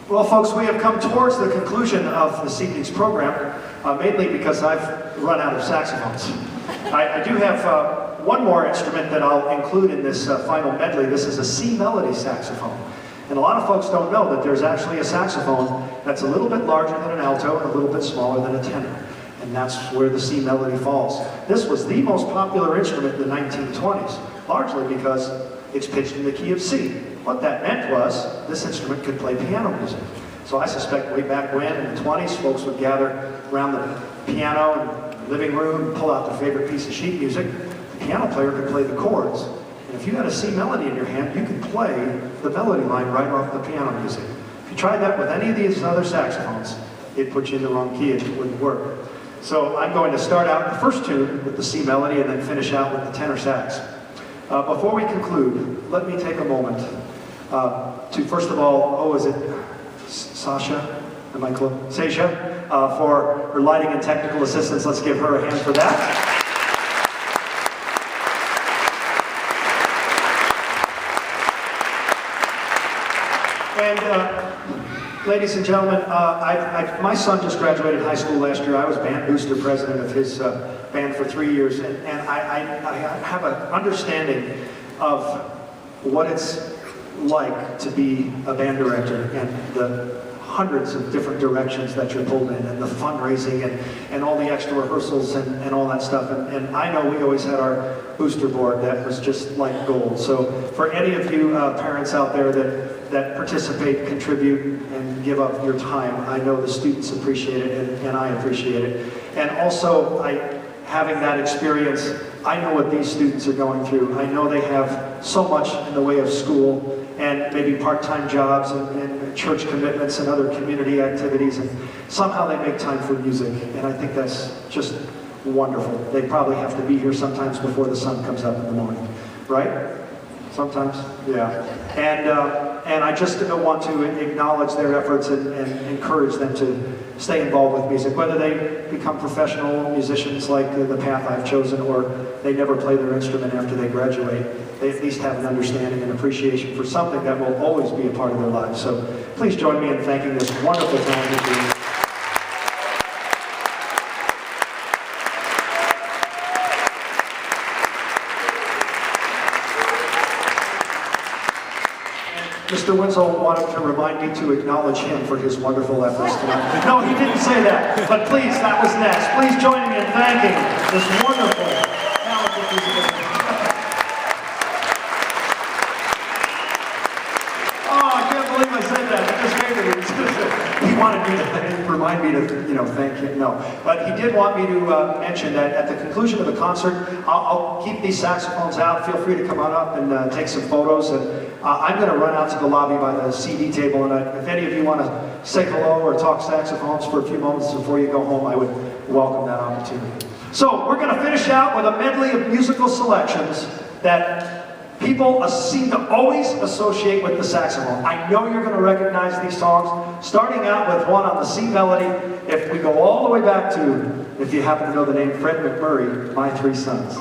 Well, folks, we have come towards the conclusion of this evening's program, mainly because I've run out of saxophones. I do have one more instrument that I'll include in this final medley. This is a C Melody Saxophone. And a lot of folks don't know that there's actually a saxophone that's a little bit larger than an alto and a little bit smaller than a tenor. And that's where the C Melody falls. This was the most popular instrument in the 1920s, largely because it's pitched in the key of C. What that meant was this instrument could play piano music. So I suspect way back when, in the 20s, folks would gather around the piano in the living room, pull out their favorite piece of sheet music. The piano player could play the chords. And if you had a C melody in your hand, you could play the melody line right off the piano music. If you tried that with any of these other saxophones, it put you in the wrong key and it wouldn't work. So I'm going to start out the first tune with the C melody and then finish out with the tenor sax. Before we conclude, let me take a moment to first of all, is it Sasha? Am I close? Sasha, for her lighting and technical assistance. Let's give her a hand for that. And ladies and gentlemen, my son just graduated high school last year. I was band booster president of his band for 3 years, and I have an understanding of what it's like to be a band director and the hundreds of different directions that you're pulled in, and the fundraising and all the extra rehearsals and all that stuff. And I know we always had our booster board that was just like gold. So for any of you parents out there that participate, contribute, and give up your time, I know the students appreciate it, and I appreciate it. And also, having that experience, I know what these students are going through. I know they have so much in the way of school and maybe part-time jobs and church commitments and other community activities, and somehow they make time for music, and I think that's just wonderful. They probably have to be here sometimes before the sun comes up in the morning, right? Sometimes, yeah. And I just want to acknowledge their efforts and encourage them to stay involved with music, whether they become professional musicians like the path I've chosen, or they never play their instrument after they graduate. They at least have an understanding and appreciation for something that will always be a part of their lives. So please join me in thanking this wonderful talented team. Mr. Winslow wanted to remind me to acknowledge him for his wonderful efforts tonight. No, he didn't say that, but please, that was next. Please join me in thanking this wonderful, talented musician. Oh, I can't believe I said that. I just gave it. He wanted me to remind me to, thank him. No, but he did want me to mention that at the conclusion of the concert, I'll keep these saxophones out. Feel free to come on up and take some photos. And I'm going to run out to the lobby by the CD table, and if any of you want to say hello or talk saxophones for a few moments before you go home, I would welcome that opportunity. So we're going to finish out with a medley of musical selections that people seem to always associate with the saxophone. I know you're going to recognize these songs, starting out with one on the C melody. If we go all the way back to, if you happen to know the name, Fred McMurray, My Three Sons.